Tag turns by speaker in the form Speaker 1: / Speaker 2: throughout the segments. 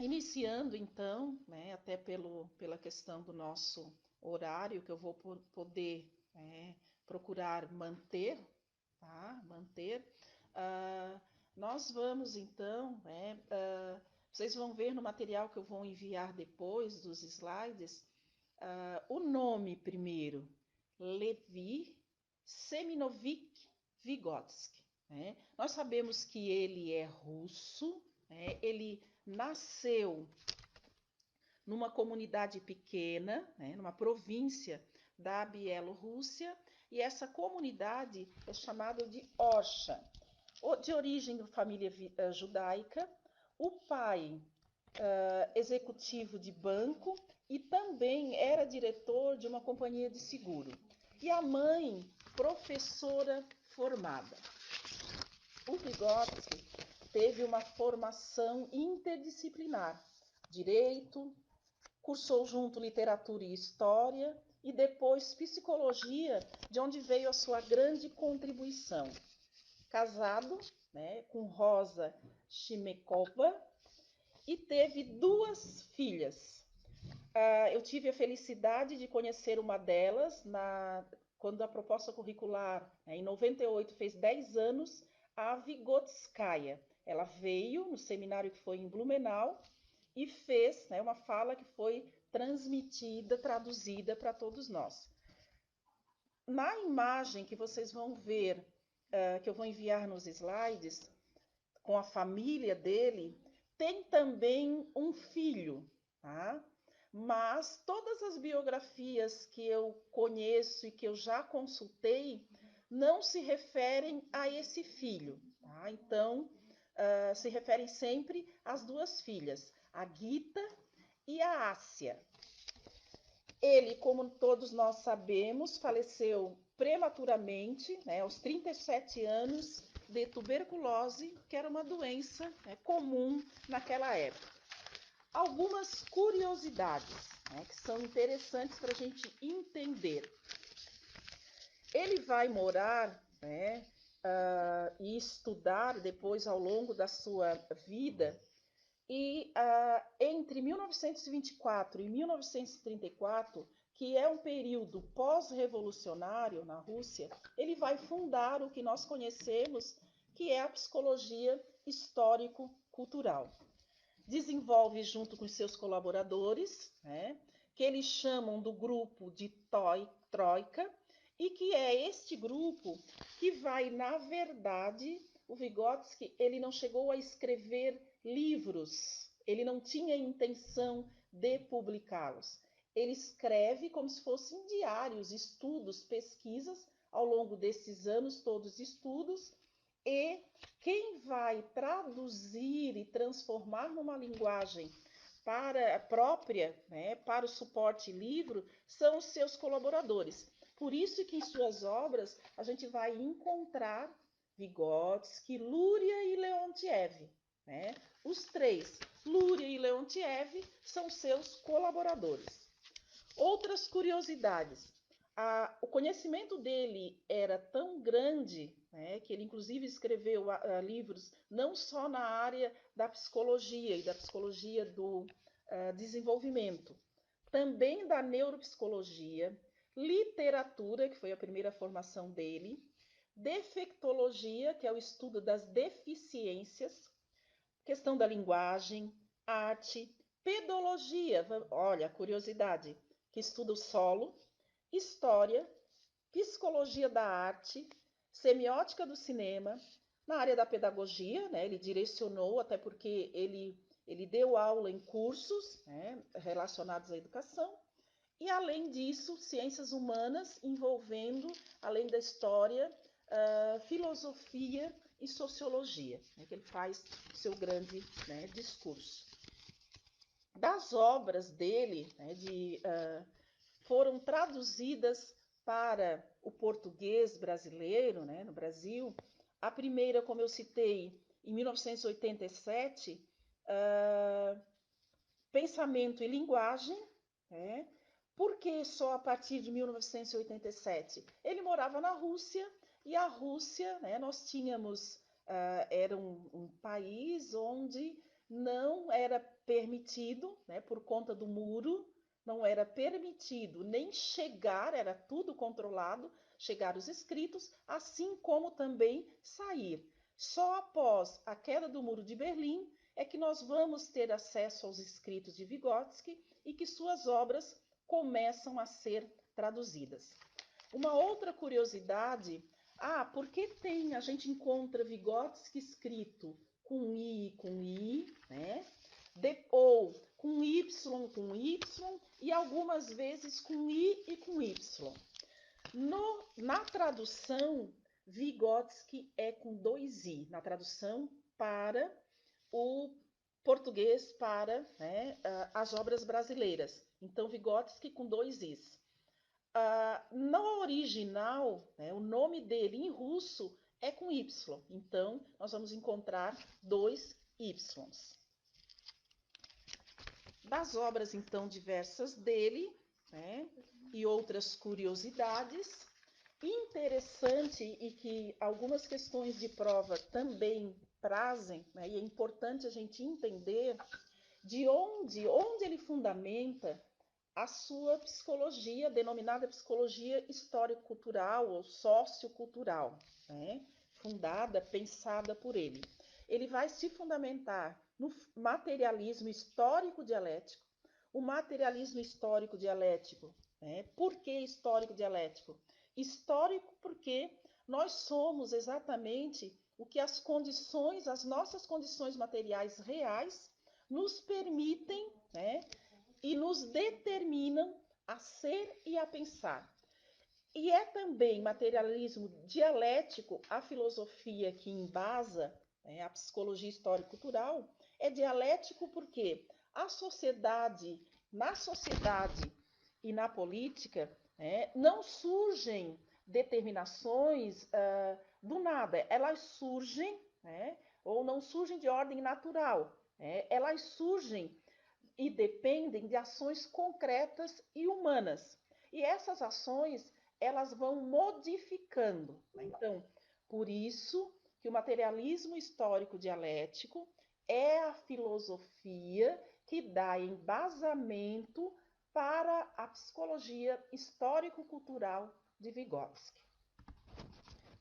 Speaker 1: Iniciando então, né, até pela questão do nosso horário, que eu vou poder procurar manter, tá? Manter. Ah, nós vamos então, vocês vão ver no material que eu vou enviar depois dos slides, o nome primeiro, Levi Seminovich Vygotsky. Né? Nós sabemos que ele é russo, né? Ele nasceu numa comunidade pequena, né? Numa província da Bielorrússia, e essa comunidade é chamada de Orsha, de origem de família judaica. O pai executivo de banco e também era diretor de uma companhia de seguro. E a mãe, professora formada. O Vygotsky teve uma formação interdisciplinar, direito, cursou junto literatura e história e depois psicologia, de onde veio a sua grande contribuição. Casado, né, com Rosa Shimekova, e teve duas filhas. Eu tive a felicidade de conhecer uma delas quando a proposta curricular, em 98, fez 10 anos, a Vygotskaya. Ela veio no seminário que foi em Blumenau e fez, né, uma fala que foi transmitida, traduzida para todos nós. Na imagem que vocês vão ver, que eu vou enviar nos slides, com a família dele, tem também um filho, tá? Mas todas as biografias que eu conheço e que eu já consultei não se referem a esse filho, tá? Então, se referem sempre às duas filhas, a Gita e a Ásia. Ele, como todos nós sabemos, faleceu prematuramente, né, aos 37 anos, de tuberculose, que era uma doença, né, comum naquela época. Algumas curiosidades, né, que são interessantes para a gente entender. Ele vai morar, né, e estudar depois ao longo da sua vida, e entre 1924 e 1934, que é um período pós-revolucionário na Rússia, ele vai fundar o que nós conhecemos, que é a psicologia histórico-cultural. Desenvolve junto com seus colaboradores, né, que eles chamam do grupo de Troika, e que é este grupo que vai, na verdade, o Vygotsky, ele não chegou a escrever livros, ele não tinha intenção de publicá-los. Ele escreve como se fossem diários, estudos, pesquisas, ao longo desses anos, todos estudos, e quem vai traduzir e transformar numa linguagem para a própria, né, para o suporte livro, são os seus colaboradores. Por isso que em suas obras a gente vai encontrar Vygotsky, Luria e Leontiev. Né? Os três, Luria e Leontiev, são seus colaboradores. Outras curiosidades. O conhecimento dele era tão grande, né, que ele inclusive escreveu livros não só na área da psicologia e da psicologia do desenvolvimento, também da neuropsicologia, literatura, que foi a primeira formação dele, defectologia, que é o estudo das deficiências, questão da linguagem, arte, pedologia, olha, curiosidade, que estuda o solo, história, psicologia da arte, semiótica do cinema, na área da pedagogia, né, ele direcionou, até porque ele deu aula em cursos, né, relacionados à educação, e além disso, ciências humanas envolvendo, além da história, filosofia e sociologia, né, que ele faz o seu grande, né, discurso. Das obras dele, né, foram traduzidas para o português brasileiro, né, no Brasil. A primeira, como eu citei, em 1987, Pensamento e Linguagem, né? Por que só a partir de 1987? Ele morava na Rússia, e a Rússia, né, nós tínhamos, era um país onde não era permitido, né, por conta do muro, não era permitido nem chegar, era tudo controlado, chegar os escritos, assim como também sair. Só após a queda do Muro de Berlim é que nós vamos ter acesso aos escritos de Vygotsky e que suas obras começam a ser traduzidas. Uma outra curiosidade, por que a gente encontra Vygotsky escrito com I, né? Ou com Y, e algumas vezes com I e com Y. Na tradução, Vygotsky é com 2 I, na tradução para o português, para, né, as obras brasileiras. Então, Vygotsky com 2 Is. No original, né, o nome dele em russo é com Y. Então, nós vamos encontrar 2 Ys. Das obras, então, diversas dele, né, e outras curiosidades, interessante e que algumas questões de prova também trazem, né, e é importante a gente entender de onde ele fundamenta a sua psicologia, denominada psicologia histórico-cultural ou sociocultural, né? Fundada, pensada por ele. Ele vai se fundamentar no materialismo histórico-dialético. O materialismo histórico-dialético, né? Por que histórico-dialético? Histórico porque nós somos exatamente o que as nossas condições materiais reais nos permitem, né? E nos determinam a ser e a pensar. E é também materialismo dialético a filosofia que embasa, né, a psicologia histórico-cultural, é dialético porque na sociedade e na política, né, não surgem determinações do nada, elas surgem, né, ou não surgem de ordem natural, né, elas surgem e dependem de ações concretas e humanas. E essas ações, elas vão modificando. Né? Então, por isso que o materialismo histórico dialético é a filosofia que dá embasamento para a psicologia histórico-cultural de Vygotsky.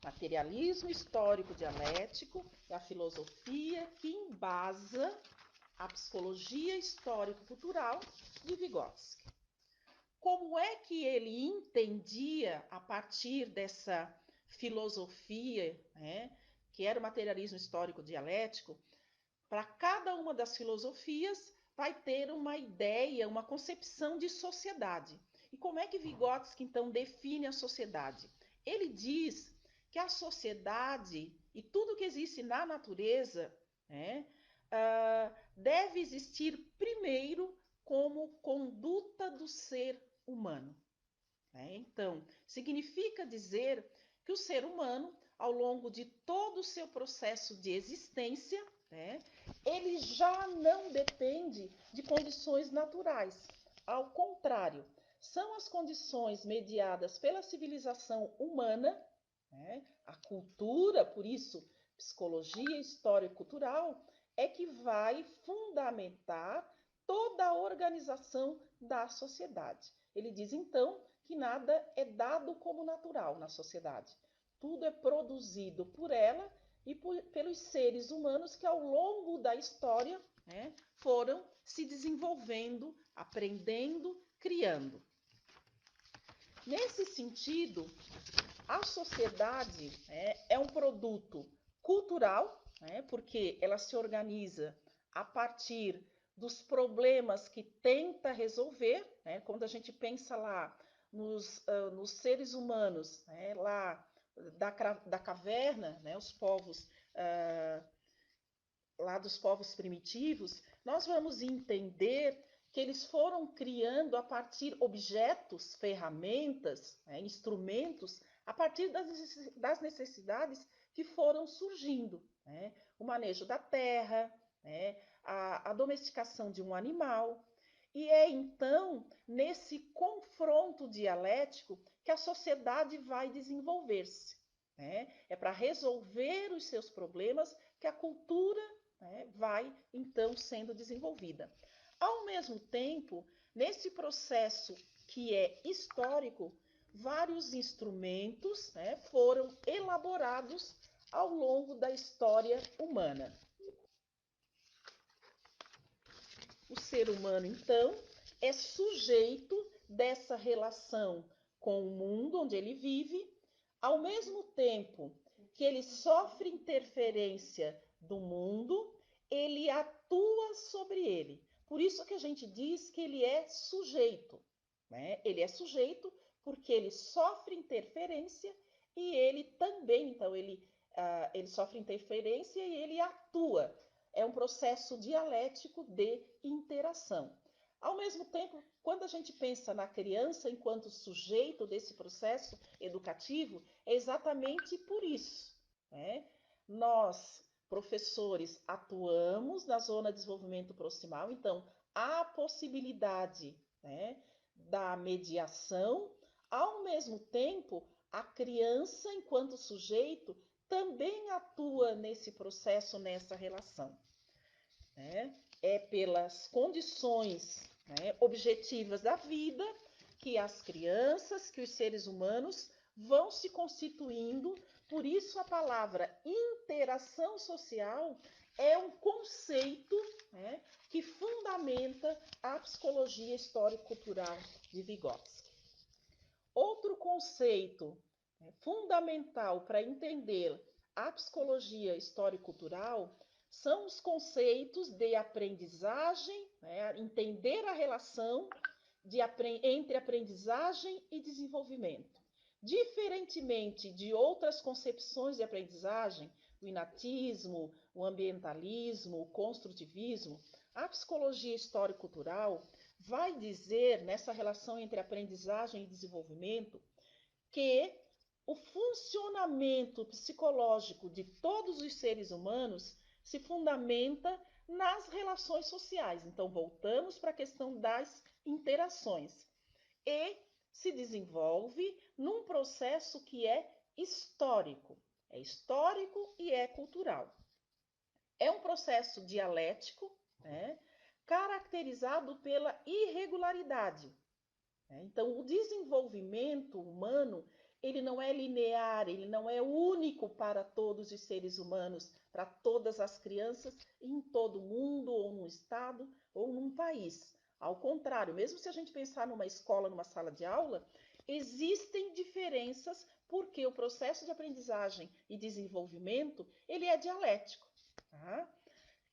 Speaker 1: Materialismo histórico dialético é a filosofia que embasa a psicologia histórico-cultural de Vygotsky. Como é que ele entendia, a partir dessa filosofia, né, que era o materialismo histórico-dialético, para cada uma das filosofias vai ter uma ideia, uma concepção de sociedade. E como é que Vygotsky, então, define a sociedade? Ele diz que a sociedade e tudo que existe na natureza, né, deve existir primeiro como conduta do ser humano. Né? Então, significa dizer que o ser humano, ao longo de todo o seu processo de existência, né, ele já não depende de condições naturais. Ao contrário, são as condições mediadas pela civilização humana, né, a cultura, por isso, psicologia, história e cultural, é que vai fundamentar toda a organização da sociedade. Ele diz, então, que nada é dado como natural na sociedade. Tudo é produzido por ela e pelos seres humanos que, ao longo da história, né, foram se desenvolvendo, aprendendo, criando. Nesse sentido, a sociedade, né, é um produto cultural, né, porque ela se organiza a partir dos problemas que tenta resolver, né, quando a gente pensa lá nos seres humanos, né, lá da caverna, né, os povos lá dos povos primitivos, nós vamos entender que eles foram criando a partir objetos, ferramentas, né, instrumentos, a partir das necessidades que foram surgindo. Né? O manejo da terra, né? A domesticação de um animal. E é então nesse confronto dialético que a sociedade vai desenvolver-se. Né? É para resolver os seus problemas que a cultura, né, vai então sendo desenvolvida. Ao mesmo tempo, nesse processo que é histórico, vários instrumentos, né, foram elaborados ao longo da história humana. O ser humano, então, é sujeito dessa relação com o mundo onde ele vive, ao mesmo tempo que ele sofre interferência do mundo, ele atua sobre ele. Por isso que a gente diz que ele é sujeito, né? Ele é sujeito porque ele sofre interferência e ele também, então, ele sofre interferência e ele atua. É um processo dialético de interação. Ao mesmo tempo, quando a gente pensa na criança enquanto sujeito desse processo educativo, é exatamente por isso, né? Nós, professores, atuamos na zona de desenvolvimento proximal, então há a possibilidade, né, da mediação, ao mesmo tempo, a criança, enquanto sujeito, também atua nesse processo, nessa relação. Né? É pelas condições, né, objetivas da vida que as crianças, que os seres humanos vão se constituindo. Por isso a palavra interação social é um conceito, né, que fundamenta a psicologia histórico-cultural de Vygotsky. Outro conceito, né, fundamental para entender a psicologia histórico-cultural são os conceitos de aprendizagem, né, entender a relação entre aprendizagem e desenvolvimento. Diferentemente de outras concepções de aprendizagem, o inatismo, o ambientalismo, o construtivismo, a psicologia histórico-cultural vai dizer, nessa relação entre aprendizagem e desenvolvimento, que o funcionamento psicológico de todos os seres humanos se fundamenta nas relações sociais. Então, voltamos para a questão das interações. E se desenvolve num processo que é histórico. É histórico e é cultural. É um processo dialético, né, caracterizado pela irregularidade. Então, o desenvolvimento humano, ele não é linear, ele não é único para todos os seres humanos, para todas as crianças, em todo o mundo, ou num estado, ou num país. Ao contrário, mesmo se a gente pensar numa escola, numa sala de aula, existem diferenças porque o processo de aprendizagem e desenvolvimento, ele é dialético. Tá?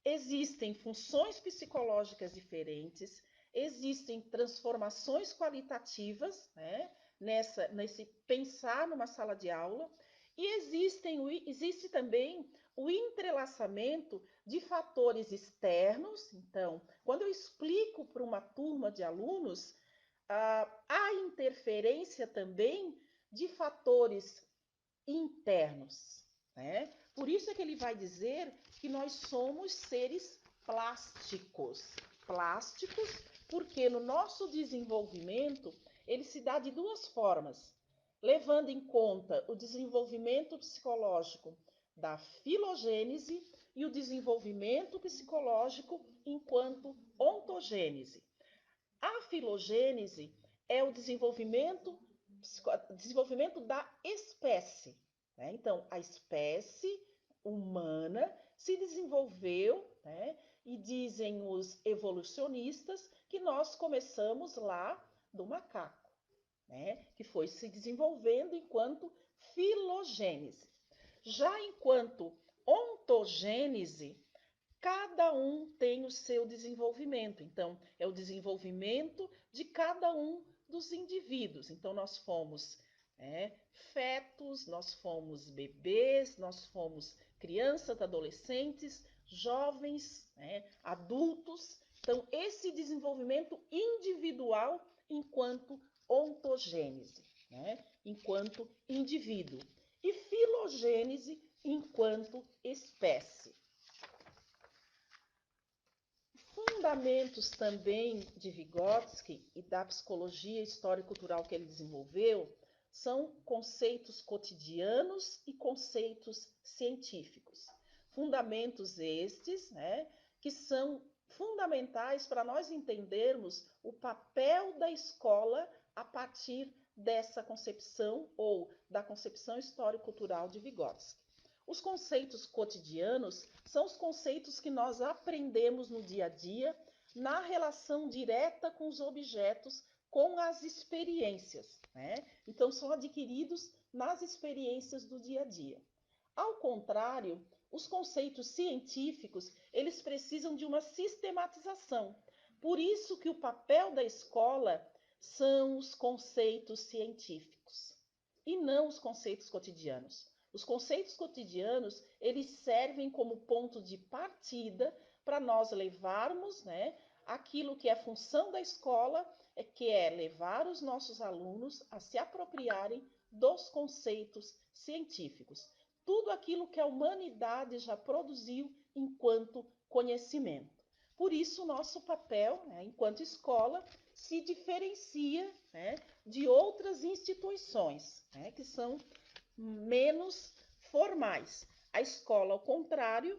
Speaker 1: Existem funções psicológicas diferentes, existem transformações qualitativas, né, nesse pensar numa sala de aula, e existe também o entrelaçamento de fatores externos. Então, quando eu explico para uma turma de alunos, há interferência também de fatores internos, né? Por isso é que ele vai dizer que nós somos seres plásticos. Plásticos porque no nosso desenvolvimento ele se dá de duas formas, levando em conta o desenvolvimento psicológico da filogênese e o desenvolvimento psicológico enquanto ontogênese. A filogênese é o desenvolvimento da espécie. Né? Então, a espécie humana se desenvolveu, né? E dizem os evolucionistas que nós começamos lá do macaco, né? Que foi se desenvolvendo enquanto filogênese. Já enquanto ontogênese, cada um tem o seu desenvolvimento. Então, é o desenvolvimento de cada um dos indivíduos. Então, nós fomos fetos, nós fomos bebês, nós fomos crianças, adolescentes, jovens, adultos. Então, esse desenvolvimento individual enquanto ontogênese, enquanto indivíduo. E filogênese enquanto espécie. Fundamentos também de Vygotsky e da psicologia histórico-cultural que ele desenvolveu são conceitos cotidianos e conceitos científicos. Fundamentos estes, né, que são fundamentais para nós entendermos o papel da escola a partir dessa concepção ou da concepção histórico-cultural de Vygotsky. Os conceitos cotidianos são os conceitos que nós aprendemos no dia a dia, na relação direta com os objetos, com as experiências, né? Então, são adquiridos nas experiências do dia a dia. Ao contrário, os conceitos científicos, eles precisam de uma sistematização. Por isso que o papel da escola são os conceitos científicos e não os conceitos cotidianos. Os conceitos cotidianos, eles servem como ponto de partida para nós levarmos, né, aquilo que é função da escola, que é levar os nossos alunos a se apropriarem dos conceitos científicos. Tudo aquilo que a humanidade já produziu enquanto conhecimento. Por isso, o nosso papel, né, enquanto escola, se diferencia, né, de outras instituições, né, que são menos formais. A escola, ao contrário,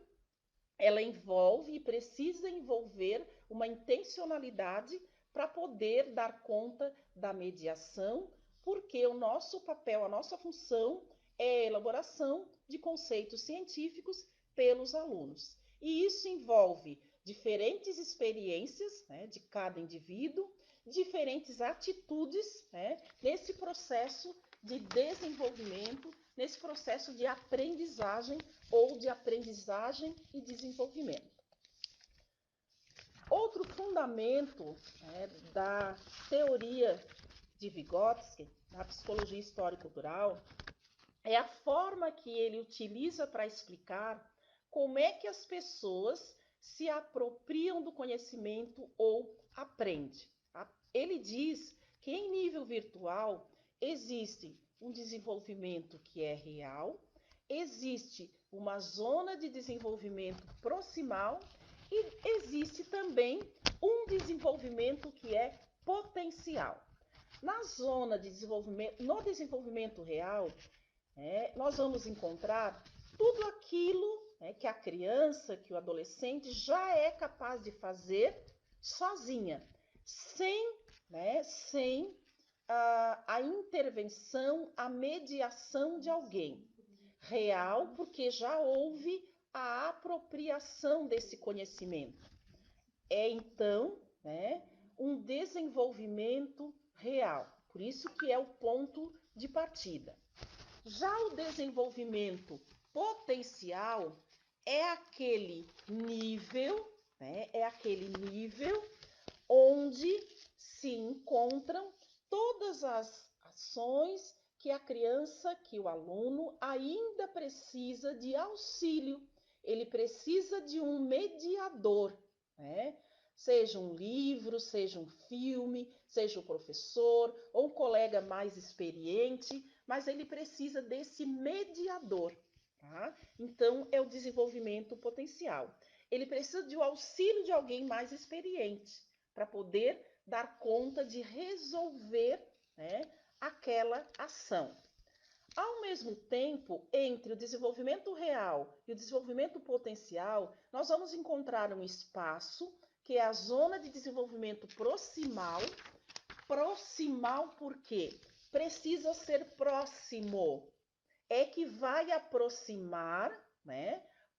Speaker 1: ela envolve e precisa envolver uma intencionalidade para poder dar conta da mediação, porque o nosso papel, a nossa função é a elaboração de conceitos científicos pelos alunos. E isso envolve diferentes experiências, né, de cada indivíduo, diferentes atitudes, né, nesse processo de desenvolvimento, nesse processo de aprendizagem ou de aprendizagem e desenvolvimento. Outro fundamento, né, da teoria de Vygotsky, da psicologia histórico-cultural, é a forma que ele utiliza para explicar como é que as pessoas se apropriam do conhecimento ou aprendem. Ele diz que em nível virtual existe um desenvolvimento que é real, existe uma zona de desenvolvimento proximal e existe também um desenvolvimento que é potencial. Na zona de desenvolvimento, no desenvolvimento real, nós vamos encontrar tudo aquilo, que a criança, que o adolescente já é capaz de fazer sozinha, sem a intervenção, a mediação de alguém. Real, porque já houve a apropriação desse conhecimento. É, então, um desenvolvimento real. Por isso que é o ponto de partida. Já o desenvolvimento potencial é aquele nível, onde se encontram todas as ações que a criança, que o aluno ainda precisa de auxílio. Ele precisa de um mediador, né? Seja um livro, seja um filme, seja o professor ou um colega mais experiente, mas ele precisa desse mediador, tá? Então, é o desenvolvimento potencial. Ele precisa do auxílio de alguém mais experiente para poder dar conta de resolver, aquela ação. Ao mesmo tempo, entre o desenvolvimento real e o desenvolvimento potencial, nós vamos encontrar um espaço que é a zona de desenvolvimento proximal. Proximal por quê? Precisa ser próximo. É que vai aproximar,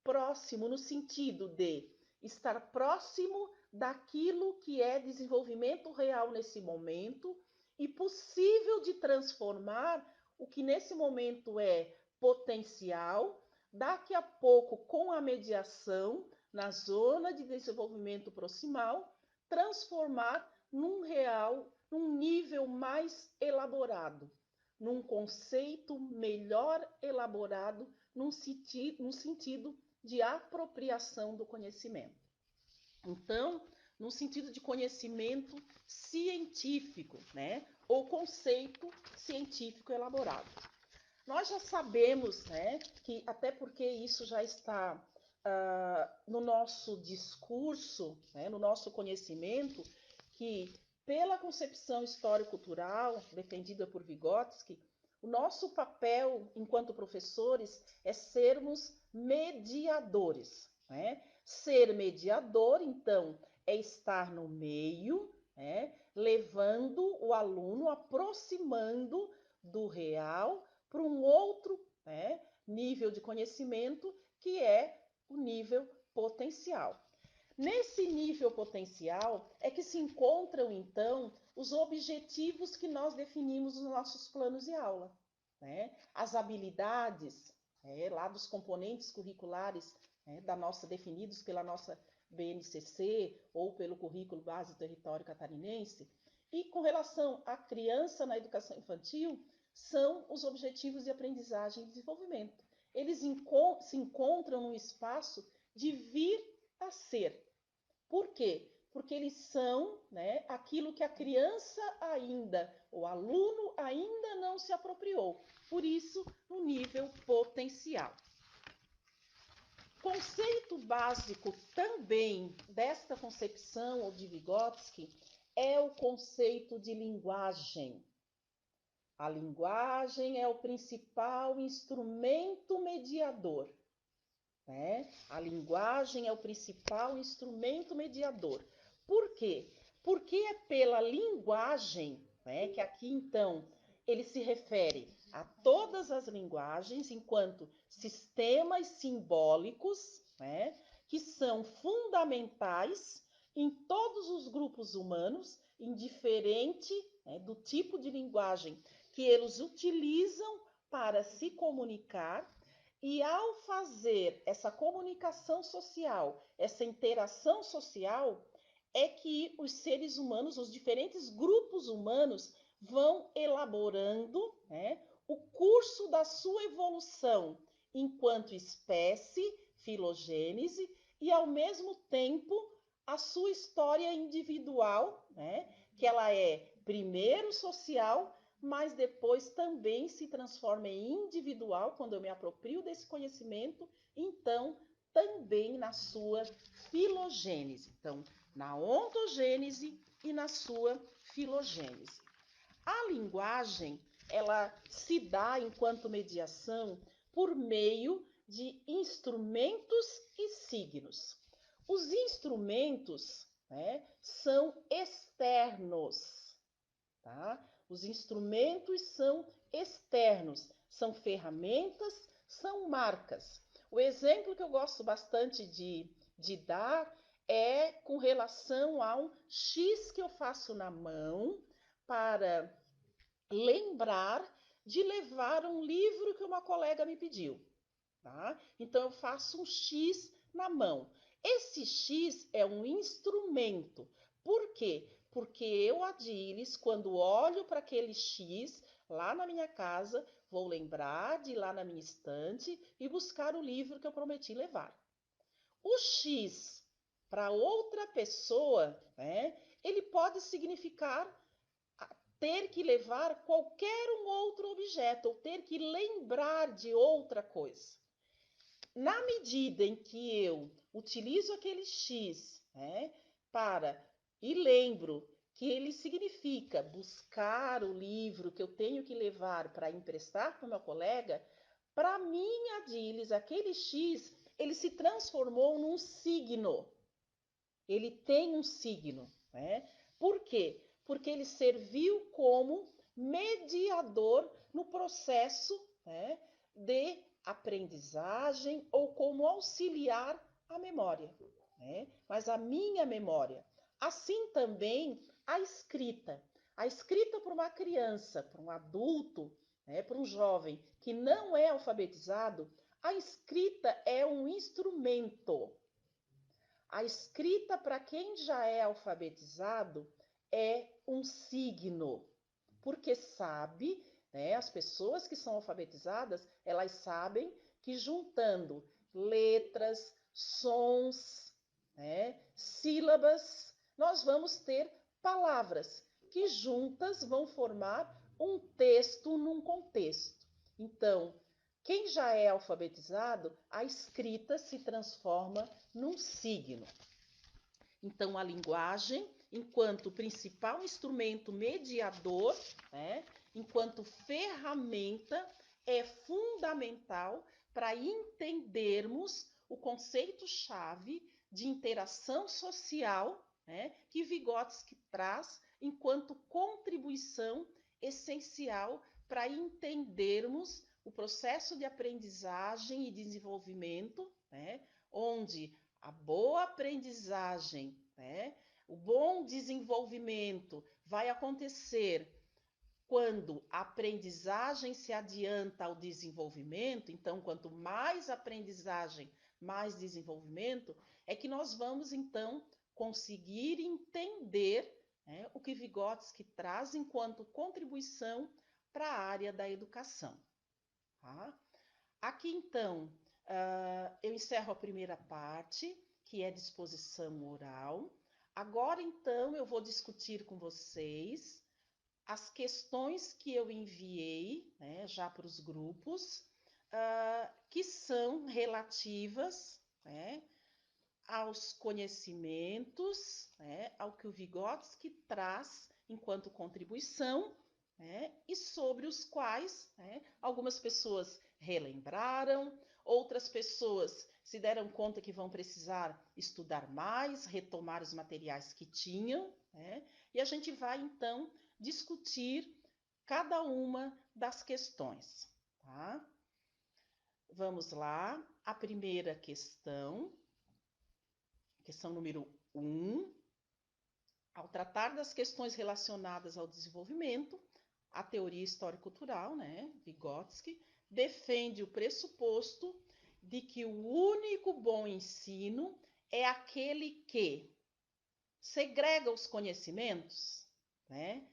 Speaker 1: próximo no sentido de estar próximo daquilo que é desenvolvimento real nesse momento e possível de transformar o que nesse momento é potencial, daqui a pouco, com a mediação na zona de desenvolvimento proximal, transformar num real, num nível mais elaborado, num conceito melhor elaborado, num sentido de apropriação do conhecimento. Então, no sentido de conhecimento científico, ou conceito científico elaborado. Nós já sabemos, que até porque isso já está no nosso discurso, no nosso conhecimento, que pela concepção histórico-cultural defendida por Vygotsky, O nosso papel enquanto professores é sermos mediadores, né? Ser mediador, então, é estar no meio, né? Levando o aluno, aproximando do real para um outro, né, nível de conhecimento, que é o nível potencial. Nesse nível potencial é que se encontram, então, os objetivos que nós definimos nos nossos planos de aula, né? As habilidades, lá dos componentes curriculares, da nossa, definidos pela nossa BNCC ou pelo Currículo Base do Território Catarinense. E com relação à criança na educação infantil, são os objetivos de aprendizagem e desenvolvimento. Eles se encontram num espaço de vir a ser. Por quê? Porque eles são, né, aquilo que a criança ainda, o aluno ainda não se apropriou. Por isso, no nível potencial. Conceito básico também desta concepção de Vygotsky é o conceito de linguagem. A linguagem é o principal instrumento mediador. A linguagem é o principal instrumento mediador. Por quê? Porque é pela linguagem, que aqui então ele se refere a todas as linguagens enquanto sistemas simbólicos, que são fundamentais em todos os grupos humanos, indiferente, do tipo de linguagem que eles utilizam para se comunicar. E ao fazer essa comunicação social, essa interação social, é que os seres humanos, os diferentes grupos humanos, vão elaborando, o curso da sua evolução enquanto espécie, filogênese, e ao mesmo tempo a sua história individual, que ela é primeiro social, mas depois também se transforma em individual, quando eu me aproprio desse conhecimento, então também na sua filogênese. Então, na ontogênese e na sua filogênese. A linguagem, ela se dá enquanto mediação por meio de instrumentos e signos. Os instrumentos, são externos, tá? Os instrumentos são externos, são ferramentas, são marcas. O exemplo que eu gosto bastante de dar é com relação ao X que eu faço na mão para lembrar de levar um livro que uma colega me pediu. Tá? Então, eu faço um X na mão. Esse X é um instrumento. Por quê? Porque eu, Adílis, quando olho para aquele X lá na minha casa, vou lembrar de ir lá na minha estante e buscar o livro que eu prometi levar. O X, para outra pessoa, ele pode significar ter que levar qualquer um outro objeto, ou ter que lembrar de outra coisa. Na medida em que eu utilizo aquele X, e lembro que ele significa buscar o livro que eu tenho que levar para emprestar para o meu colega, para mim, Adílis, aquele X, ele se transformou num signo. Ele tem um signo. Por quê? Porque ele serviu como mediador no processo de aprendizagem ou como auxiliar à memória, mas a minha memória. Assim também a escrita. A escrita para uma criança, para um adulto, para um jovem que não é alfabetizado, a escrita é um instrumento. A escrita para quem já é alfabetizado é um signo, porque sabe, as pessoas que são alfabetizadas, elas sabem que juntando letras, sons, sílabas, nós vamos ter palavras que juntas vão formar um texto num contexto. Então, quem já é alfabetizado, a escrita se transforma num signo. Então, a linguagem, enquanto principal instrumento mediador, enquanto ferramenta, é fundamental para entendermos o conceito-chave de interação social, né, que Vygotsky traz enquanto contribuição essencial para entendermos o processo de aprendizagem e desenvolvimento, né, onde a boa aprendizagem, né, o bom desenvolvimento vai acontecer quando a aprendizagem se adianta ao desenvolvimento. Então, quanto mais aprendizagem, mais desenvolvimento, é que nós vamos, então, conseguir entender, né, o que Vygotsky traz enquanto contribuição para a área da educação. Tá? Aqui, então, eu encerro a primeira parte, que é disposição oral. Agora, então, eu vou discutir com vocês as questões que eu enviei, né, já para os grupos, que são relativas, né, aos conhecimentos, né, ao que o Vygotsky traz enquanto contribuição, né, e sobre os quais, né, algumas pessoas relembraram, outras pessoas se deram conta que vão precisar estudar mais, retomar os materiais que tinham, né, e a gente vai, então, discutir cada uma das questões. Tá? Vamos lá, a primeira questão número 1. Ao tratar das questões relacionadas ao desenvolvimento, a teoria histórico-cultural, né, Vygotsky, defende o pressuposto de que o único bom ensino é aquele que segrega os conhecimentos, né,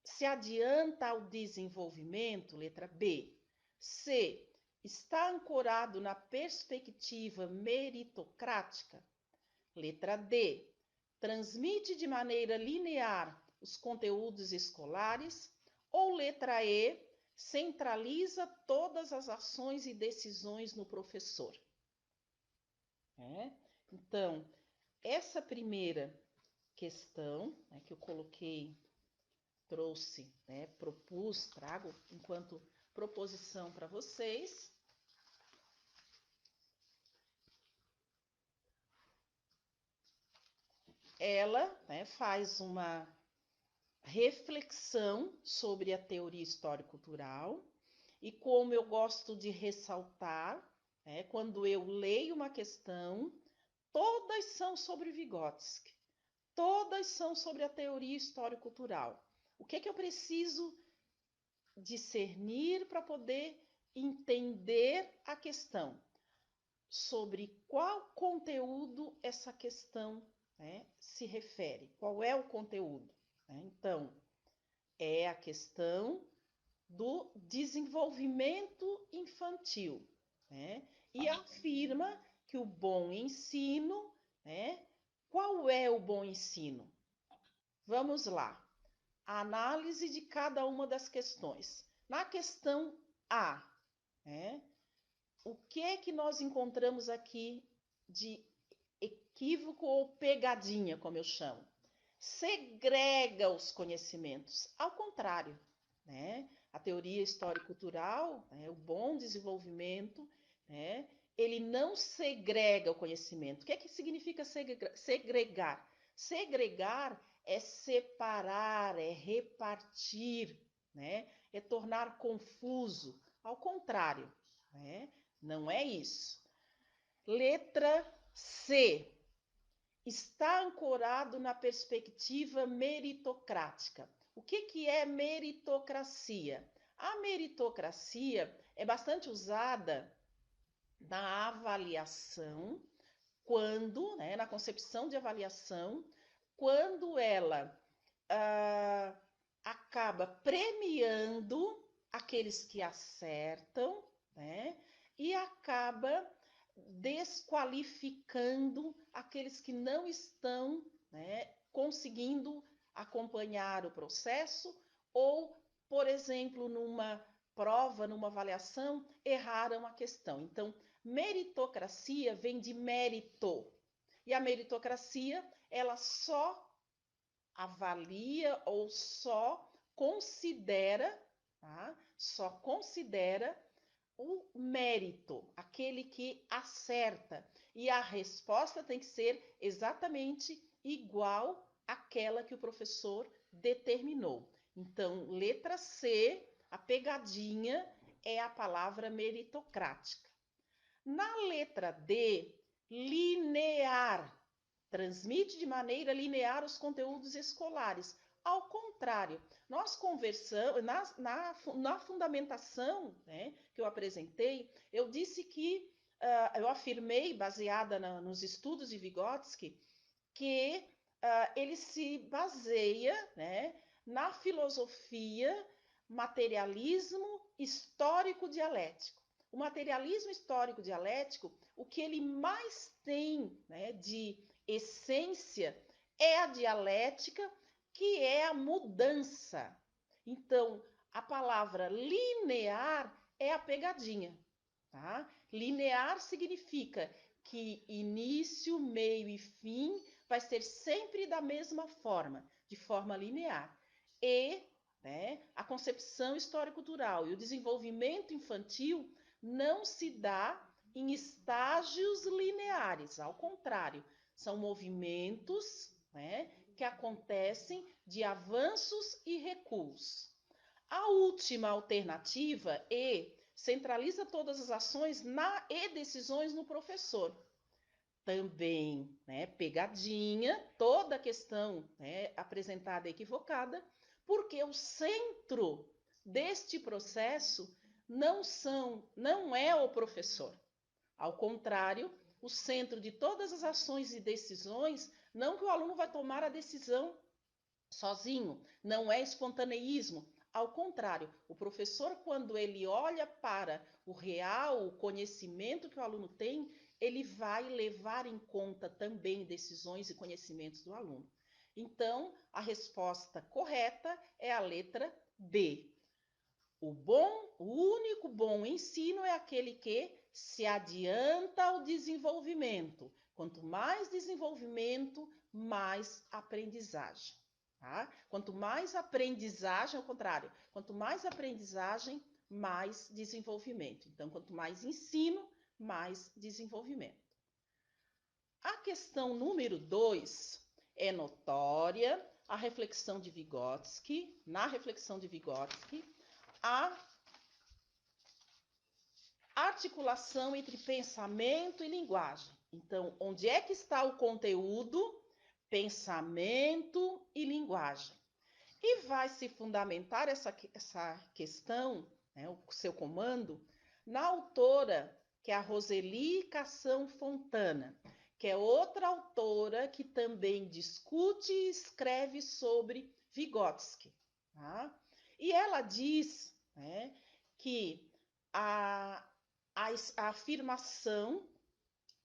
Speaker 1: se adianta ao desenvolvimento, letra B. C, está ancorado na perspectiva meritocrática, letra D, transmite de maneira linear os conteúdos escolares, ou letra E, centraliza todas as ações e decisões no professor. Então, essa primeira questão, né, que eu coloquei, trouxe, né, propus, trago enquanto proposição para vocês. Ela, né, faz uma reflexão sobre a teoria histórico-cultural, e como eu gosto de ressaltar, né, quando eu leio uma questão, todas são sobre Vygotsky, todas são sobre a teoria histórico-cultural. O que é que eu preciso discernir para poder entender a questão? Sobre qual conteúdo essa questão, né, se refere? Qual é o conteúdo? Então, é a questão do desenvolvimento infantil, né? E afirma que o bom ensino, né? Qual é o bom ensino? Vamos lá. A análise de cada uma das questões. Na questão A, né? O que é que nós encontramos aqui de equívoco ou pegadinha, como eu chamo? Segrega os conhecimentos. Ao contrário, né? A teoria histórico-cultural, né, o bom desenvolvimento, né, ele não segrega o conhecimento. O que é que significa segregar? Segregar é separar, é repartir, né, é tornar confuso. Ao contrário, né, não é isso. Letra C. Está ancorado na perspectiva meritocrática. O que é meritocracia? A meritocracia é bastante usada na avaliação, quando, né, na concepção de avaliação, quando ela acaba premiando aqueles que acertam, né, e acaba desqualificando aqueles que não estão, né, conseguindo acompanhar o processo, ou, por exemplo, numa prova, numa avaliação, erraram a questão. Então, meritocracia vem de mérito. E a meritocracia, ela só avalia ou só considera, tá? Só considera o mérito, aquele que acerta. E a resposta tem que ser exatamente igual àquela que o professor determinou. Então, letra C, a pegadinha é a palavra meritocrática. Na letra D, linear. Transmite de maneira linear os conteúdos escolares. Ao contrário, nós conversamos, na fundamentação, né, que eu apresentei, eu disse que, eu afirmei, baseada nos estudos de Vygotsky, que ele se baseia, né, na filosofia materialismo histórico-dialético. O materialismo histórico-dialético, o que ele mais tem, né, de essência é a dialética, que é a mudança. Então, a palavra linear é a pegadinha. Tá? Linear significa que início, meio e fim vai ser sempre da mesma forma, de forma linear. E, né, a concepção histórico-cultural e o desenvolvimento infantil não se dá em estágios lineares, ao contrário, são movimentos, né, que acontecem de avanços e recuos. A última alternativa, E, centraliza todas as ações e decisões no professor. Também, né, pegadinha, toda a questão, né, apresentada equivocada, porque o centro deste processo não é o professor. Ao contrário, o centro de todas as ações e decisões, não que o aluno vai tomar a decisão sozinho, não é espontaneísmo. Ao contrário, o professor, quando ele olha para o real, o conhecimento que o aluno tem, ele vai levar em conta também decisões e conhecimentos do aluno. Então, a resposta correta é a letra B. O único bom ensino é aquele que se adianta ao desenvolvimento. Quanto mais desenvolvimento, mais aprendizagem. Tá? Quanto mais aprendizagem, ao contrário, quanto mais aprendizagem, mais desenvolvimento. Então, quanto mais ensino, mais desenvolvimento. A questão número 2 é notória a reflexão de Vygotsky, na reflexão de Vygotsky, a articulação entre pensamento e linguagem. Então, onde é que está o conteúdo? Pensamento e linguagem. E vai se fundamentar essa questão, né, o seu comando, na autora, que é a Roseli Cação Fontana, que é outra autora que também discute e escreve sobre Vygotsky. Tá? E ela diz, né, que a afirmação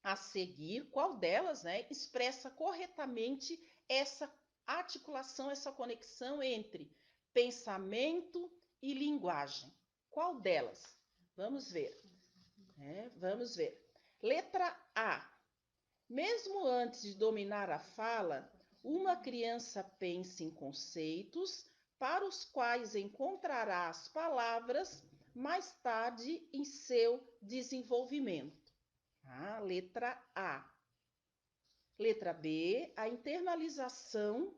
Speaker 1: a seguir, qual delas, né, expressa corretamente essa articulação, essa conexão entre pensamento e linguagem. Qual delas? Vamos ver. Vamos ver. Letra A. Mesmo antes de dominar a fala, uma criança pensa em conceitos para os quais encontrará as palavras mais tarde em seu desenvolvimento. Letra A. Letra B. A internalização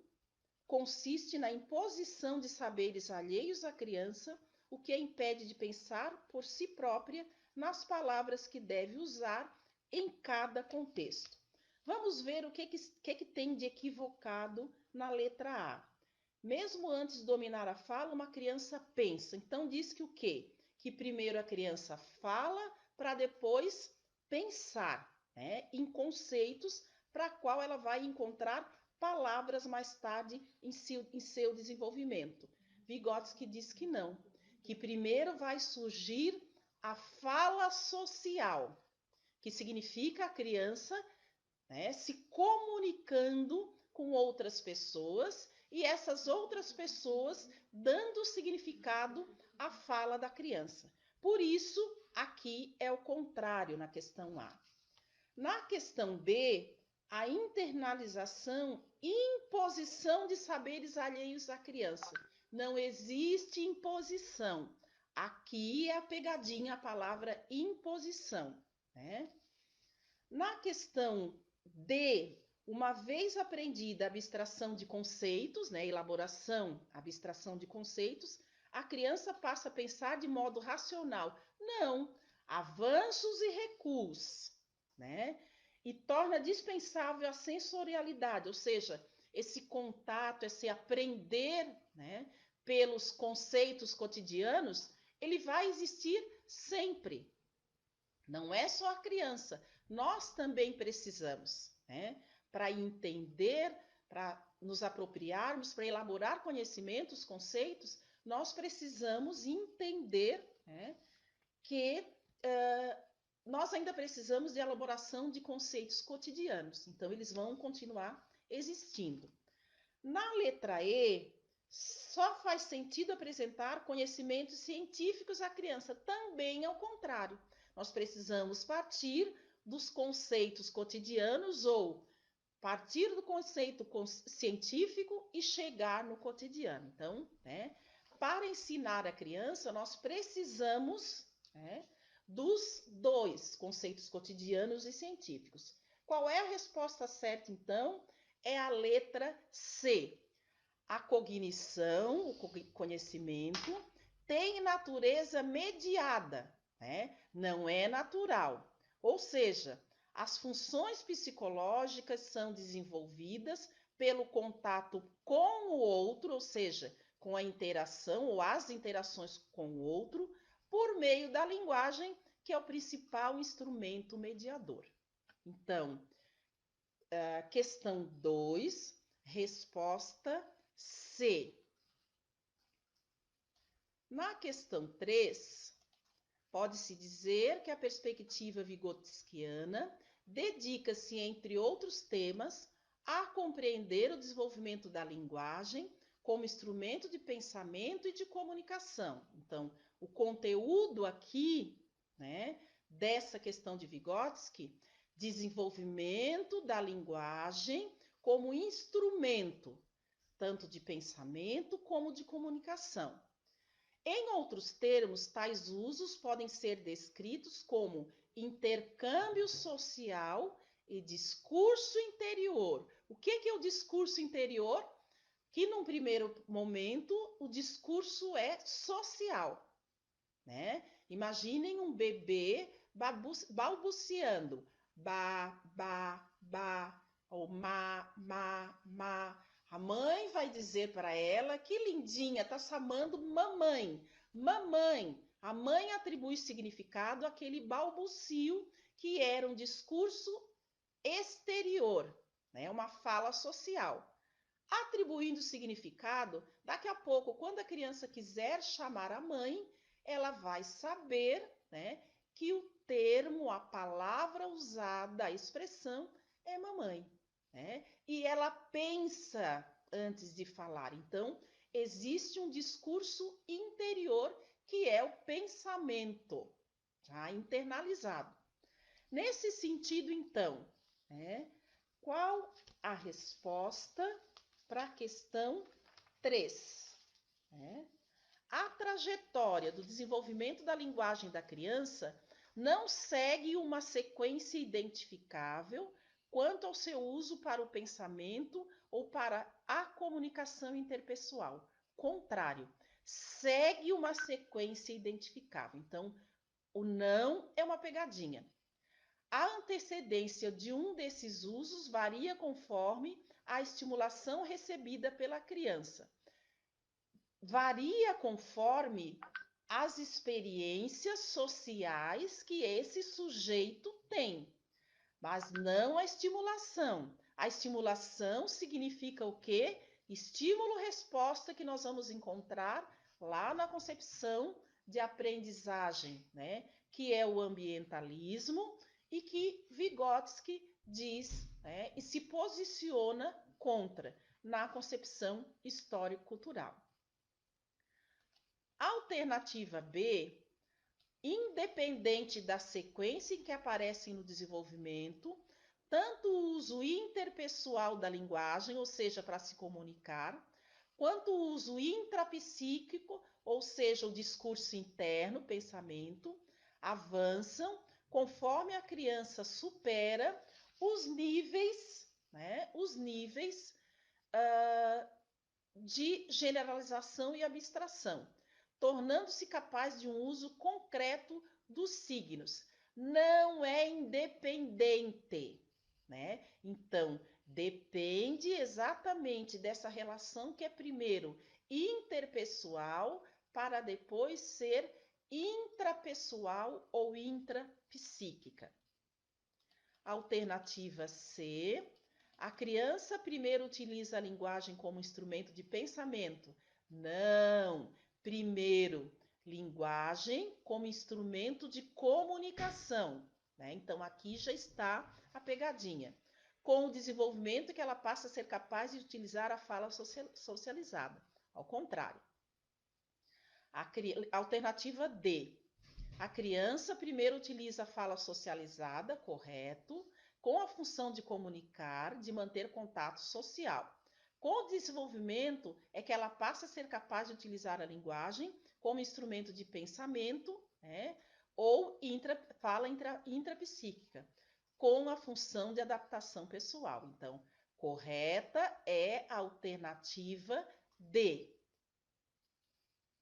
Speaker 1: consiste na imposição de saberes alheios à criança, o que a impede de pensar por si própria nas palavras que deve usar em cada contexto. Vamos ver o que tem de equivocado na letra A. Mesmo antes de dominar a fala, uma criança pensa. Então, diz que o quê? Que primeiro a criança fala para depois pensar, né, em conceitos para qual ela vai encontrar palavras mais tarde em seu desenvolvimento. Vygotsky diz que não, que primeiro vai surgir a fala social, que significa a criança, né, se comunicando com outras pessoas e essas outras pessoas dando significado à fala da criança. Por isso, aqui é o contrário na questão A. Na questão B, a internalização e imposição de saberes alheios à criança. Não existe imposição. Aqui é a pegadinha, a palavra imposição, né? Na questão D, uma vez aprendida a abstração de conceitos, né, elaboração, abstração de conceitos, a criança passa a pensar de modo racional. Não, avanços e recuos, né? E torna dispensável a sensorialidade, ou seja, esse contato, esse aprender, né, pelos conceitos cotidianos, ele vai existir sempre. Não é só a criança, nós também precisamos, né? Para entender, para nos apropriarmos, para elaborar conhecimentos, conceitos, nós precisamos entender, né, que nós ainda precisamos de elaboração de conceitos cotidianos. Então, eles vão continuar existindo. Na letra E, só faz sentido apresentar conhecimentos científicos à criança. Também ao contrário. Nós precisamos partir dos conceitos cotidianos ou partir do conceito científico e chegar no cotidiano. Então, né, para ensinar a criança, nós precisamos, né, dos dois conceitos cotidianos e científicos. Qual é a resposta certa, então? É a letra C. A cognição, o conhecimento, tem natureza mediada, né? Não é natural. Ou seja, as funções psicológicas são desenvolvidas pelo contato com o outro, ou seja, com a interação ou as interações com o outro, por meio da linguagem, que é o principal instrumento mediador. Então, questão 2, resposta C. Na questão 3, pode-se dizer que a perspectiva vigotskiana dedica-se, entre outros temas, a compreender o desenvolvimento da linguagem como instrumento de pensamento e de comunicação. Então, o conteúdo aqui, né, dessa questão de Vygotsky, desenvolvimento da linguagem como instrumento, tanto de pensamento como de comunicação. Em outros termos, tais usos podem ser descritos como intercâmbio social e discurso interior. O que é o discurso interior? Que, num primeiro momento, o discurso é social, né? Imaginem um bebê balbuciando, ba, ou ma. A mãe vai dizer para ela, que lindinha, tá chamando mamãe, mamãe. A mãe atribui significado àquele balbucio que era um discurso exterior, né? Uma fala social. Atribuindo significado, daqui a pouco, quando a criança quiser chamar a mãe, ela vai saber, né, que o termo, a palavra usada, a expressão é mamãe, né? E ela pensa antes de falar. Então, existe um discurso interior que é o pensamento, já internalizado. Nesse sentido, então, né, qual a resposta para a questão 3? Né? A trajetória do desenvolvimento da linguagem da criança não segue uma sequência identificável quanto ao seu uso para o pensamento ou para a comunicação interpessoal. Contrário, segue uma sequência identificável. Então, o não é uma pegadinha. A antecedência de um desses usos varia conforme a estimulação recebida pela criança. Varia conforme as experiências sociais que esse sujeito tem, mas não a estimulação. A estimulação significa o quê? Estímulo-resposta, que nós vamos encontrar lá na concepção de aprendizagem, né? Que é o ambientalismo e que Vygotsky diz, né, e se posiciona contra na concepção histórico-cultural. Alternativa B, independente da sequência em que aparecem no desenvolvimento, tanto o uso interpessoal da linguagem, ou seja, para se comunicar, quanto o uso intrapsíquico, ou seja, o discurso interno, pensamento, avançam conforme a criança supera os níveis, né, os níveis de generalização e abstração, tornando-se capaz de um uso concreto dos signos. Não é independente, né? Então, depende exatamente dessa relação que é primeiro interpessoal para depois ser intrapessoal ou intrapsíquica. Alternativa C. A criança primeiro utiliza a linguagem como instrumento de pensamento. Não. Primeiro, linguagem como instrumento de comunicação. Né? Então, aqui já está a pegadinha. Com o desenvolvimento que ela passa a ser capaz de utilizar a fala socializada. Ao contrário. Alternativa D. A criança primeiro utiliza a fala socializada, correto, com a função de comunicar, de manter contato social. Com o desenvolvimento é que ela passa a ser capaz de utilizar a linguagem como instrumento de pensamento, né, ou fala intrapsíquica, com a função de adaptação pessoal. Então, correta é a alternativa D.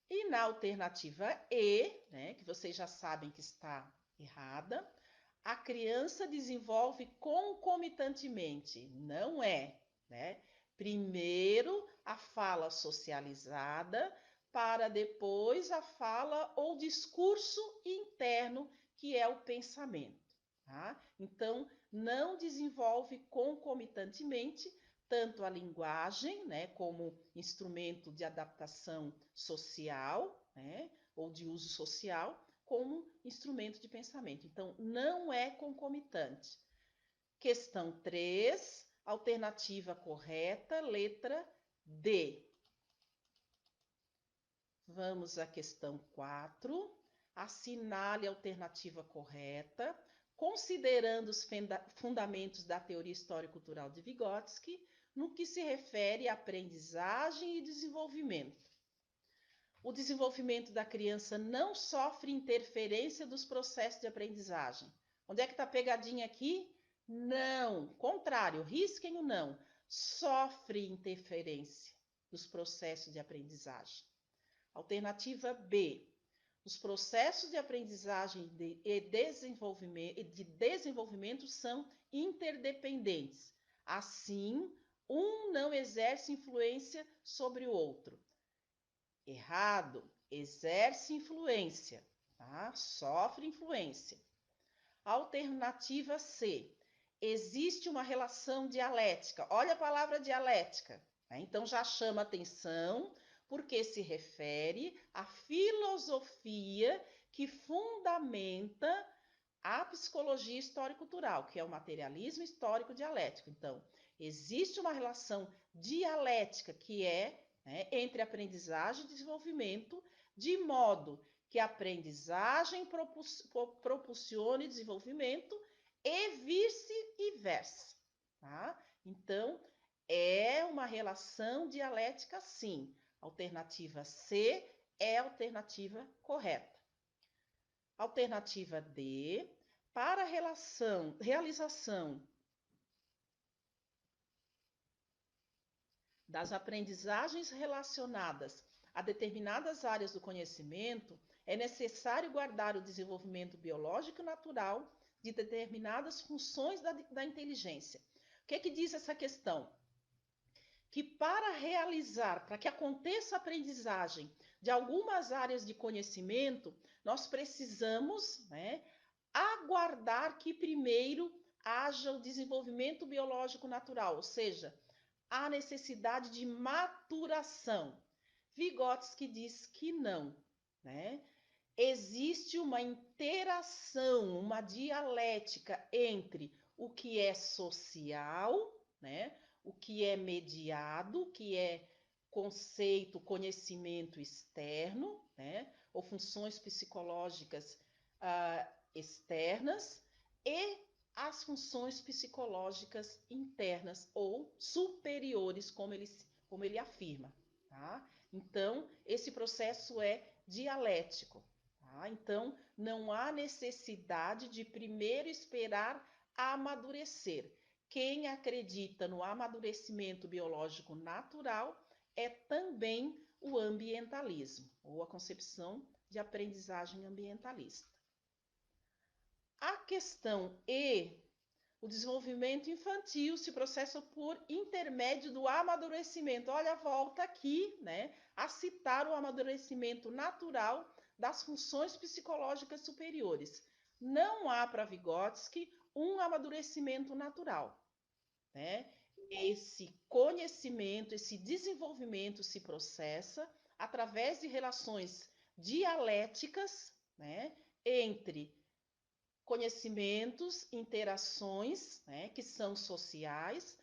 Speaker 1: E na alternativa E, né, que vocês já sabem que está errada, a criança desenvolve concomitantemente. Não é, né? Primeiro a fala socializada, para depois a fala ou discurso interno, que é o pensamento. Tá? Então, não desenvolve concomitantemente tanto a linguagem, né, como instrumento de adaptação social, né, ou de uso social, como instrumento de pensamento. Então, não é concomitante. Questão 3, alternativa correta, letra D. Vamos à questão 4. Assinale a alternativa correta, considerando os fundamentos da teoria histórico-cultural de Vygotsky, no que se refere à aprendizagem e desenvolvimento. O desenvolvimento da criança não sofre interferência dos processos de aprendizagem. Onde é que está a pegadinha aqui? Não, contrário, risquem o não. Sofre interferência dos processos de aprendizagem. Alternativa B. Os processos de aprendizagem e de desenvolvimento são interdependentes. Assim, um não exerce influência sobre o outro. Errado, exerce influência, tá? Sofre influência. Alternativa C. Existe uma relação dialética. Olha a palavra dialética. Né? Então já chama atenção, porque se refere à filosofia que fundamenta a psicologia histórico-cultural, que é o materialismo histórico-dialético. Então, existe uma relação dialética que é, né, entre aprendizagem e desenvolvimento, de modo que a aprendizagem propulsione desenvolvimento e vice-versa. Tá? Então, é uma relação dialética, sim. Alternativa C é a alternativa correta. Alternativa D, para a realização das aprendizagens relacionadas a determinadas áreas do conhecimento, é necessário guardar o desenvolvimento biológico e natural de determinadas funções da inteligência. O que é que diz essa questão? Que para que aconteça a aprendizagem de algumas áreas de conhecimento, nós precisamos, né, aguardar que primeiro haja o desenvolvimento biológico natural, ou seja, a necessidade de maturação. Vygotsky diz que não, né? Existe uma interação, uma dialética entre o que é social, né? O que é mediado, o que é conceito, conhecimento externo, né? Ou funções psicológicas externas e as funções psicológicas internas ou superiores, como ele afirma. tá? Então, esse processo é dialético, tá? Então, não há necessidade de primeiro esperar amadurecer. Quem acredita no amadurecimento biológico natural é também o ambientalismo, ou a concepção de aprendizagem ambientalista. A questão E, o desenvolvimento infantil se processa por intermédio do amadurecimento. Olha, volta aqui, né, a citar o amadurecimento natural das funções psicológicas superiores. Não há para Vygotsky um amadurecimento natural, né? Esse conhecimento, esse desenvolvimento se processa através de relações dialéticas, né, entre conhecimentos, interações, né, que são sociais,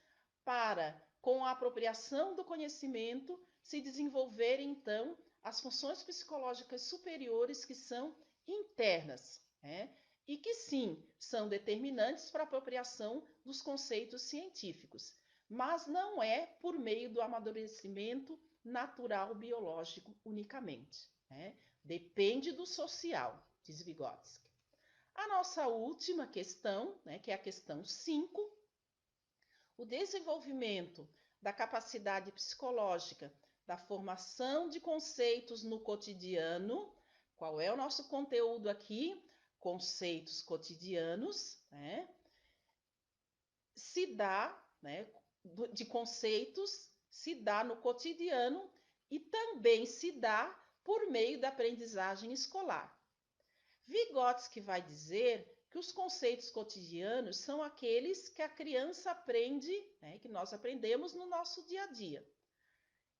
Speaker 1: para, com a apropriação do conhecimento, se desenvolverem, então, as funções psicológicas superiores que são internas, né, e que, sim, são determinantes para a apropriação dos conceitos científicos, mas não é por meio do amadurecimento natural biológico unicamente, né? Depende do social, diz Vygotsky. A nossa última questão, né, que é a questão 5, o desenvolvimento da capacidade psicológica da formação de conceitos no cotidiano. Qual é o nosso conteúdo aqui? Conceitos cotidianos, né? Se dá, né, de conceitos, se dá no cotidiano e também se dá por meio da aprendizagem escolar. Vygotsky vai dizer que os conceitos cotidianos são aqueles que a criança aprende, né, que nós aprendemos no nosso dia a dia.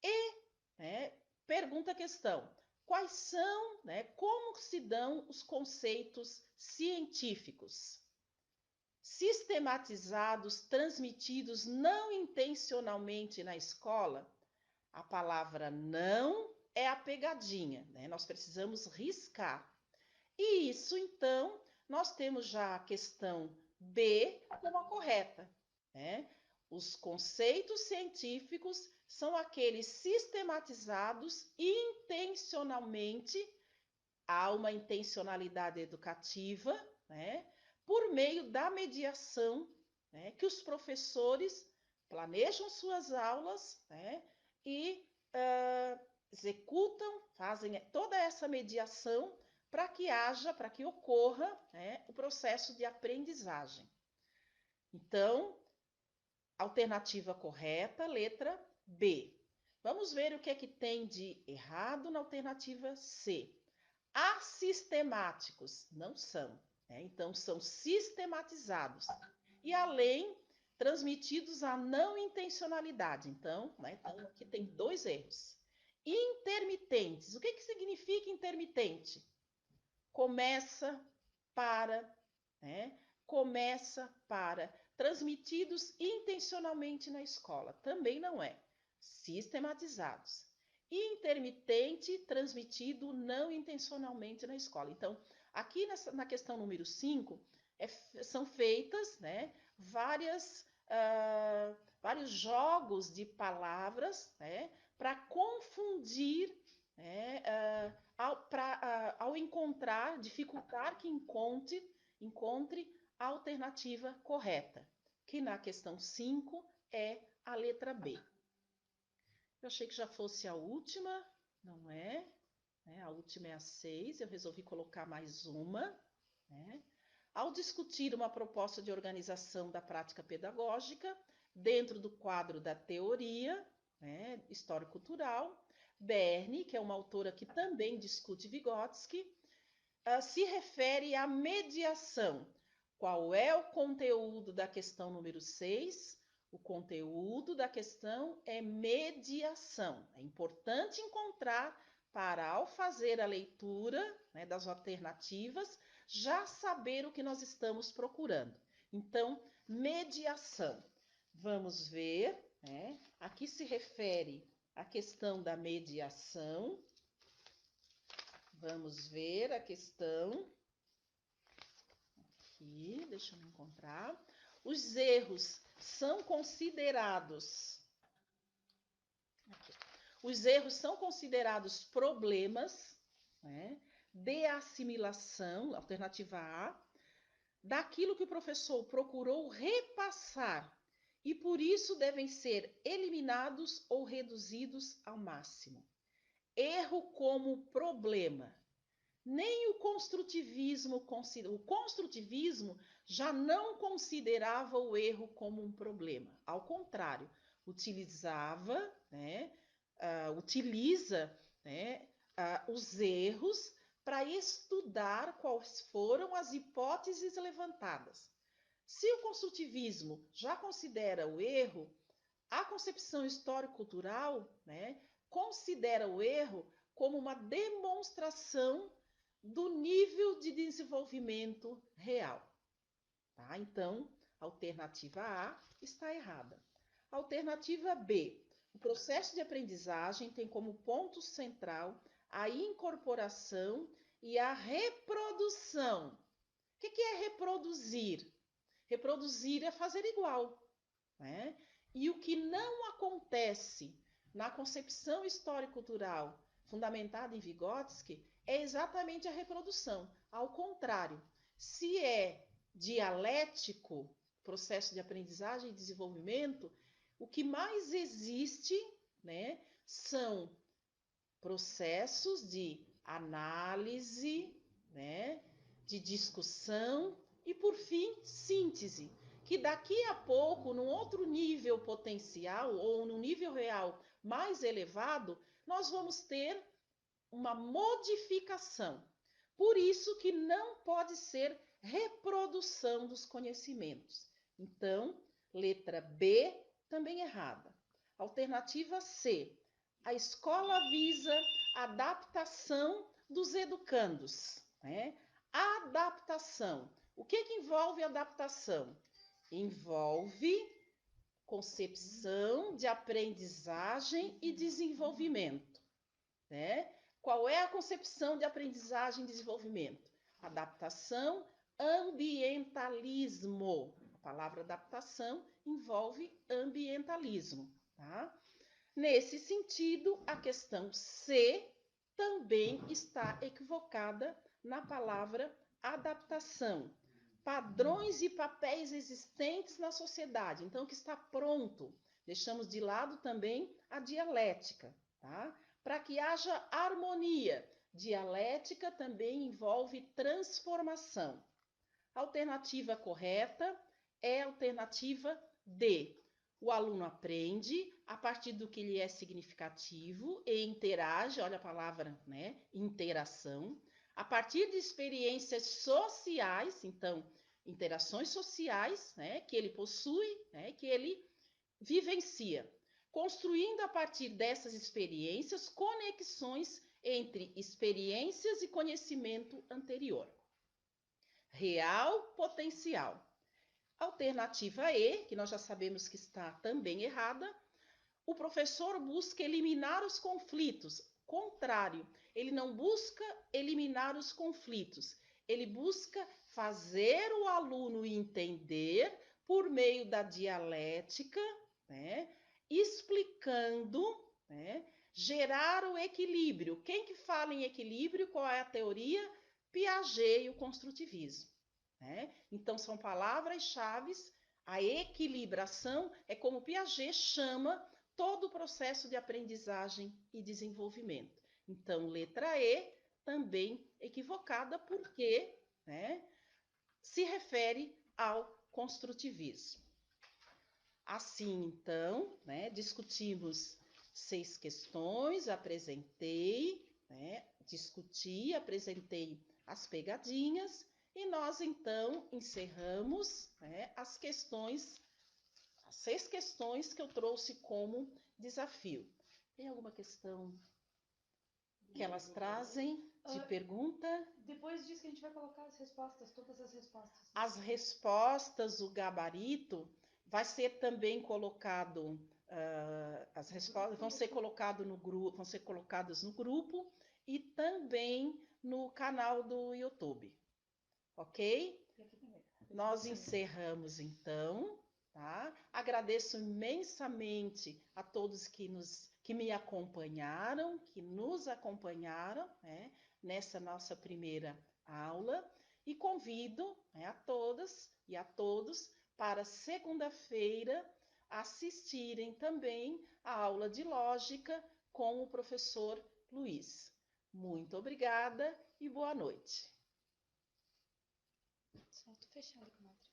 Speaker 1: E, né, pergunta a questão, quais são, né, como se dão os conceitos científicos? Sistematizados, transmitidos não intencionalmente na escola? A palavra não é a pegadinha, né? Nós precisamos riscar. E isso, então, nós temos já a questão B como a correta, né? Os conceitos científicos são aqueles sistematizados intencionalmente, há uma intencionalidade educativa, né? Por meio da mediação, né? Que os professores planejam suas aulas, né? E executam, fazem toda essa mediação para que haja, para que ocorra, né, o processo de aprendizagem. Então, alternativa correta, letra B. Vamos ver o que é que tem de errado na alternativa C. Assistemáticos, não são, né? Então, são sistematizados. E além, transmitidos a não intencionalidade. Então, né, então aqui tem dois erros. Intermitentes. O que significa intermitente? Começa, para, né? Começa, para. Transmitidos intencionalmente na escola. Também não é. Sistematizados. Intermitente, transmitido não intencionalmente na escola. Então, aqui na questão número 5, são feitas, né, vários jogos de palavras, né, para confundir, né, ao encontrar, dificultar que encontre a alternativa correta, que na questão 5 é a letra B. Eu achei que já fosse a última, não é? A última é a 6, eu resolvi colocar mais uma, né? Ao discutir uma proposta de organização da prática pedagógica, dentro do quadro da teoria, né, histórico-cultural, Berne, que é uma autora que também discute Vygotsky, se refere à mediação. Qual é o conteúdo da questão número 6? O conteúdo da questão é mediação. É importante encontrar para, ao fazer a leitura, né, das alternativas, já saber o que nós estamos procurando. Então, mediação. Vamos ver, né? Aqui se refere à questão da mediação. Vamos ver a questão. Aqui, deixa eu encontrar. Os erros são considerados. Aqui. Os erros são considerados problemas, né, de assimilação, alternativa A, daquilo que o professor procurou repassar e por isso devem ser eliminados ou reduzidos ao máximo. Erro como problema. Nem o construtivismo já não considerava o erro como um problema. Ao contrário, utiliza, né, os erros para estudar quais foram as hipóteses levantadas. Se o construtivismo já considera o erro, a concepção histórico-cultural, né, considera o erro como uma demonstração do nível de desenvolvimento real. Tá? Então, a alternativa A está errada. Alternativa B. O processo de aprendizagem tem como ponto central a incorporação e a reprodução. O que é reproduzir? Reproduzir é fazer igual, né? E o que não acontece na concepção histórico-cultural fundamentada em Vygotsky é exatamente a reprodução. Ao contrário, se é dialético, processo de aprendizagem e desenvolvimento, o que mais existe, né, são processos de análise, né, de discussão e, por fim, síntese, que daqui a pouco, num outro nível potencial ou num nível real mais elevado, nós vamos ter uma modificação. Por isso que não pode ser reprodução dos conhecimentos. Então, letra B também errada. Alternativa C. A escola visa a adaptação dos educandos, né? Adaptação. O que envolve adaptação? Envolve concepção de aprendizagem e desenvolvimento, né? Qual é a concepção de aprendizagem e desenvolvimento? Adaptação, ambientalismo. A palavra adaptação envolve ambientalismo, tá? Nesse sentido, a questão C também está equivocada na palavra adaptação. Padrões e papéis existentes na sociedade, então que está pronto. Deixamos de lado também a dialética, tá? Para que haja harmonia. Dialética também envolve transformação. A alternativa correta é a alternativa D. O aluno aprende a partir do que lhe é significativo e interage, olha a palavra, né? Interação. A partir de experiências sociais, então, interações sociais, né? Que ele possui, né? Que ele vivencia. Construindo a partir dessas experiências conexões entre experiências e conhecimento anterior. Real potencial. Alternativa E, que nós já sabemos que está também errada, o professor busca eliminar os conflitos. Contrário, ele não busca eliminar os conflitos, ele busca fazer o aluno entender por meio da dialética, né, explicando, né, gerar o equilíbrio. Quem que fala em equilíbrio? Qual é a teoria? Piaget e o construtivismo. Né? Então, são palavras-chave. A equilibração é como Piaget chama todo o processo de aprendizagem e desenvolvimento. Então, letra E também equivocada, porque, né, se refere ao construtivismo. Assim, então, né, discutimos 6 questões, apresentei, né, discuti, apresentei as pegadinhas e nós, então, encerramos, né, as 6 questões que eu trouxe como desafio. Tem alguma questão que elas trazem de pergunta?
Speaker 2: Depois disso que a gente vai colocar as respostas, todas as respostas.
Speaker 1: As respostas, o gabarito, vai ser também colocado, as respostas vão ser colocadas no grupo, vão ser colocadas no grupo e também no canal do YouTube. Ok? Nós encerramos então, tá? Agradeço imensamente a todos que me acompanharam, que nos acompanharam, né, nessa nossa primeira aula, e convido, né, a todas e a todos para segunda-feira assistirem também a aula de lógica com o professor Luiz. Muito obrigada e boa noite.
Speaker 2: Certo, fechado, comadre.